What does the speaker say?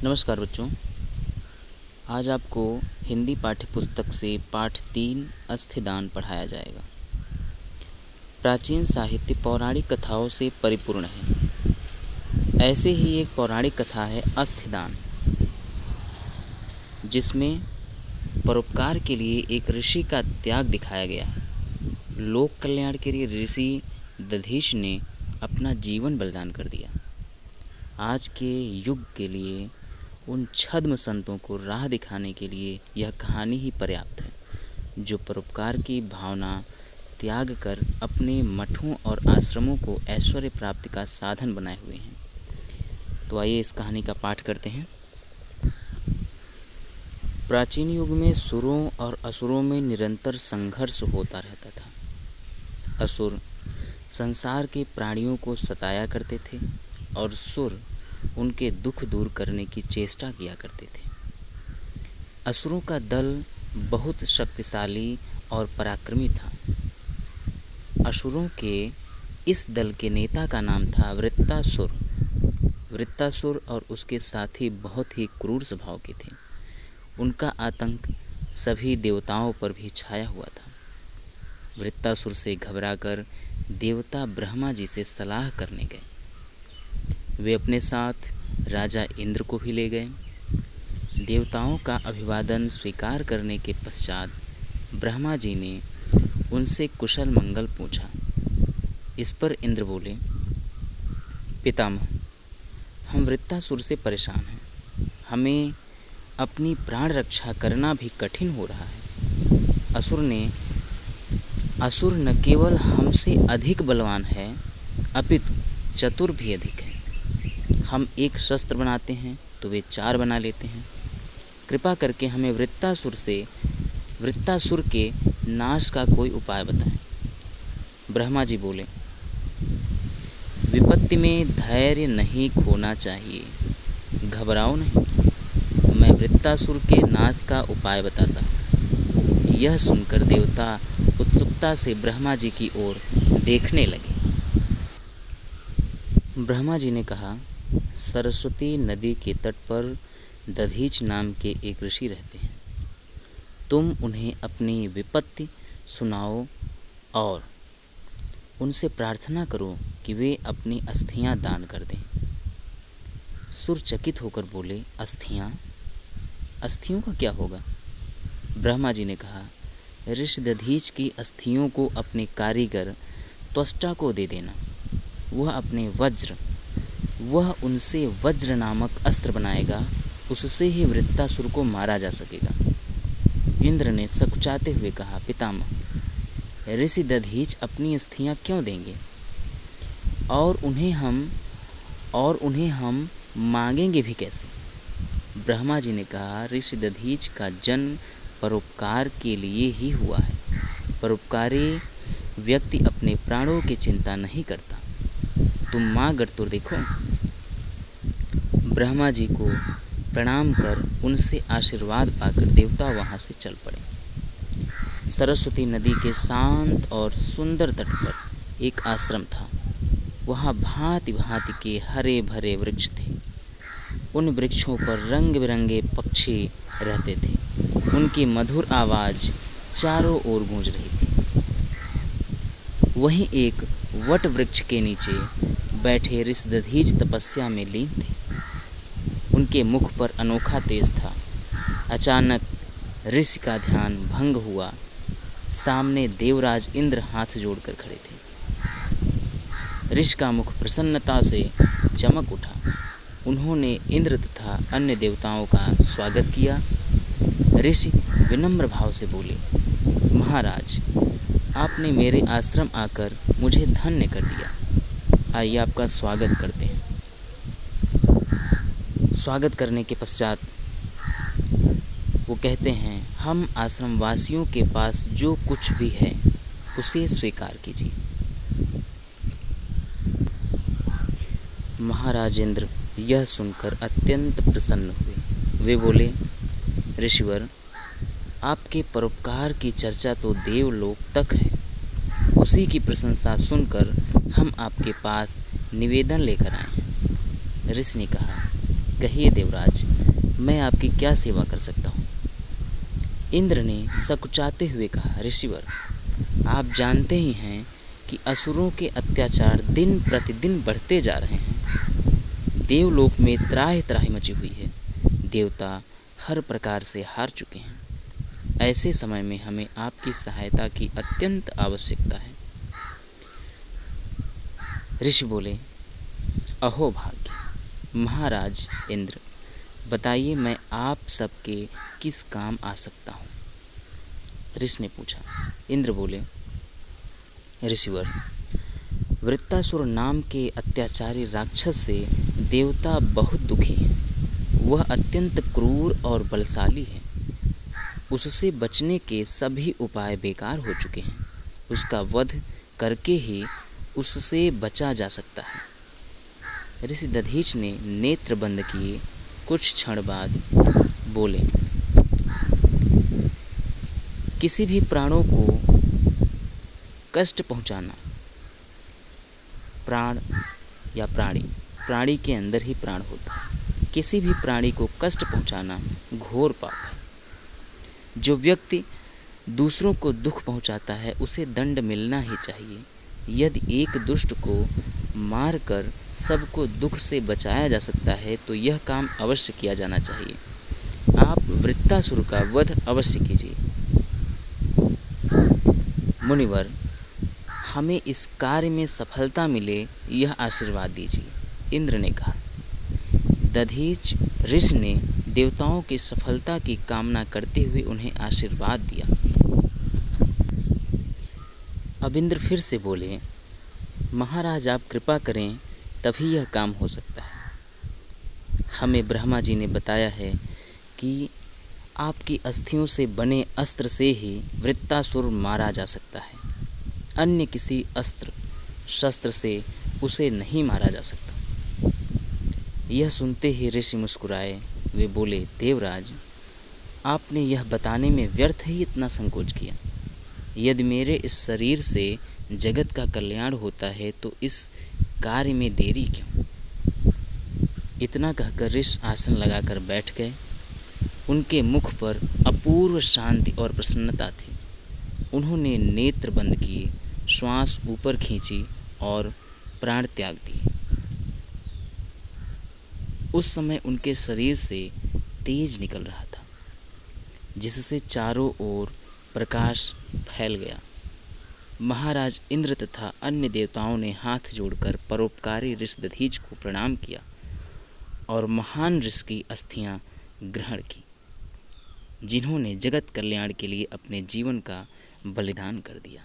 नमस्कार बच्चों। आज आपको हिंदी पाठ्य पुस्तक से पाठ 3 अस्थिदान पढ़ाया जाएगा। प्राचीन साहित्य पौराणिक कथाओं से परिपूर्ण है। ऐसे ही एक पौराणिक कथा है अस्थिदान, जिसमें परोपकार के लिए एक ऋषि का त्याग दिखाया गया है। लोक कल्याण के लिए ऋषि दधीच ने अपना जीवन बलिदान कर दिया। आज के युग के लिए उन छद्म संतों को राह दिखाने के लिए यह कहानी ही पर्याप्त है, जो परोपकार की भावना त्याग कर अपने मठों और आश्रमों को ऐश्वर्य प्राप्ति का साधन बनाए हुए हैं। तो आइए इस कहानी का पाठ करते हैं। प्राचीन युग में सुरों और असुरों में निरंतर संघर्ष होता रहता था। असुर संसार के प्राणियों को सताया करते थे और सुर उनके दुख दूर करने की चेष्टा किया करते थे। असुरों का दल बहुत शक्तिशाली और पराक्रमी था। असुरों के इस दल के नेता का नाम था वृत्तासुर। वृत्तासुर और उसके साथी बहुत ही क्रूर स्वभाव के थे। उनका आतंक सभी देवताओं पर भी छाया हुआ था। वृत्तासुर से घबराकर देवता ब्रह्मा जी से सलाह करने गए। वे अपने साथ राजा इंद्र को भी ले गए। देवताओं का अभिवादन स्वीकार करने के पश्चात ब्रह्मा जी ने उनसे कुशल मंगल पूछा। इस पर इंद्र बोले, पितामह, हम वृत्तासुर से परेशान हैं। हमें अपनी प्राण रक्षा करना भी कठिन हो रहा है। असुर न केवल हमसे अधिक बलवान है, अपितु चतुर भी अधिक है। हम एक शस्त्र बनाते हैं तो वे 4 बना लेते हैं। कृपा करके हमें वृत्तासुर के नाश का कोई उपाय बताएं। ब्रह्मा जी बोले, विपत्ति में धैर्य नहीं खोना चाहिए, घबराओ नहीं, मैं वृत्तासुर के नाश का उपाय बताता हूँ। यह सुनकर देवता उत्सुकता से ब्रह्मा जी की ओर देखने लगे। ब्रह्मा जी ने कहा, सरस्वती नदी के तट पर दधीच नाम के एक ऋषि रहते हैं। तुम उन्हें अपनी विपत्ति सुनाओ और उनसे प्रार्थना करो कि वे अपनी अस्थियां दान कर दें। सुर चकित होकर बोले, अस्थियां? अस्थियों का क्या होगा? ब्रह्मा जी ने कहा, ऋषि दधीच की अस्थियों को अपने कारीगर त्वष्टा को दे देना। वह उनसे वज्र नामक अस्त्र बनाएगा, उससे ही वृत्तासुर को मारा जा सकेगा। इंद्र ने सकुचाते हुए कहा, पितामह, ऋषि दधीच अपनी अस्थियां क्यों देंगे और उन्हें हम मांगेंगे भी कैसे? ब्रह्मा जी ने कहा, ऋषि दधीच का जन्म परोपकार के लिए ही हुआ है। परोपकारी व्यक्ति अपने प्राणों की चिंता नहीं करता। तुम माँ गढ़तुर देखो। ब्रह्मा जी को प्रणाम कर उनसे आशीर्वाद पाकर देवता वहाँ से चल पड़े। सरस्वती नदी के शांत और सुंदर तट पर एक आश्रम था। वहाँ भांति भांति के हरे भरे वृक्ष थे। उन वृक्षों पर रंग बिरंगे पक्षी रहते थे। उनकी मधुर आवाज़ चारों ओर गूंज रही थी। वहीं एक वट वृक्ष के नीचे बैठे ऋषि दधीच तपस्या में लीन थे। उनके मुख पर अनोखा तेज था। अचानक ऋषि का ध्यान भंग हुआ। सामने देवराज इंद्र हाथ जोड़कर खड़े थे। ऋषि का मुख प्रसन्नता से चमक उठा। उन्होंने इंद्र तथा अन्य देवताओं का स्वागत किया। ऋषि विनम्र भाव से बोले, महाराज, आपने मेरे आश्रम आकर मुझे धन्य कर दिया। आइए आपका स्वागत करते हैं। स्वागत करने के पश्चात वो कहते हैं, हम आश्रम वासियों के पास जो कुछ भी है उसे स्वीकार कीजिए। महाराज इंद्र यह सुनकर अत्यंत प्रसन्न हुए। वे बोले, ऋषिवर, आपके परोपकार की चर्चा तो देवलोक तक है। उसी की प्रशंसा सुनकर हम आपके पास निवेदन लेकर आए हैं। ऋषि ने कहा, कहिए देवराज, मैं आपकी क्या सेवा कर सकता हूँ। इंद्र ने सकुचाते हुए कहा, ऋषिवर, आप जानते ही हैं कि असुरों के अत्याचार दिन प्रतिदिन बढ़ते जा रहे हैं। देवलोक में त्राहि त्राहि मची हुई है। देवता हर प्रकार से हार चुके हैं। ऐसे समय में हमें आपकी सहायता की अत्यंत आवश्यकता है। ऋषि बोले, अहो भाग्य। महाराज इंद्र, बताइए मैं आप सबके किस काम आ सकता हूँ। ऋषि ने पूछा। इंद्र बोले, ऋषिवर, वृत्तासुर नाम के अत्याचारी राक्षस से देवता बहुत दुखी हैं। वह अत्यंत क्रूर और बलशाली है। उससे बचने के सभी उपाय बेकार हो चुके हैं। उसका वध करके ही उससे बचा जा सकता है। ऋषि दधीच ने नेत्र बंद किए। कुछ क्षण बाद बोले, किसी भी प्राणों को कष्ट पहुंचाना, प्राण या प्राणी के अंदर ही प्राण होता है। किसी भी प्राणी को कष्ट पहुंचाना घोर पाप है। जो व्यक्ति दूसरों को दुख पहुंचाता है उसे दंड मिलना ही चाहिए। यदि एक दुष्ट को मारकर सबको दुख से बचाया जा सकता है तो यह काम अवश्य किया जाना चाहिए। आप वृत्तासुर का वध अवश्य कीजिए। मुनिवर, हमें इस कार्य में सफलता मिले यह आशीर्वाद दीजिए। इंद्र ने कहा। दधीच ऋषि ने देवताओं की सफलता की कामना करते हुए उन्हें आशीर्वाद दिया। अब इंद्र फिर से बोले, महाराज आप कृपा करें तभी यह काम हो सकता है। हमें ब्रह्मा जी ने बताया है कि आपकी अस्थियों से बने अस्त्र से ही वृत्तासुर मारा जा सकता है। अन्य किसी अस्त्र शस्त्र से उसे नहीं मारा जा सकता। यह सुनते ही ऋषि मुस्कुराए। वे बोले, देवराज, आपने यह बताने में व्यर्थ ही इतना संकोच किया। यदि मेरे इस शरीर से जगत का कल्याण होता है तो इस कार्य में देरी क्यों। इतना कहकर ऋषि आसन लगाकर बैठ गए। उनके मुख पर अपूर्व शांति और प्रसन्नता थी। उन्होंने नेत्र बंद किए, श्वास ऊपर खींची और प्राण त्याग दिए। उस समय उनके शरीर से तेज निकल रहा था, जिससे चारों ओर प्रकाश फैल गया। महाराज इंद्र तथा अन्य देवताओं ने हाथ जोड़कर परोपकारी ऋषि दधीच को प्रणाम किया और महान ऋषि की अस्थियां ग्रहण की, जिन्होंने जगत कल्याण के लिए अपने जीवन का बलिदान कर दिया।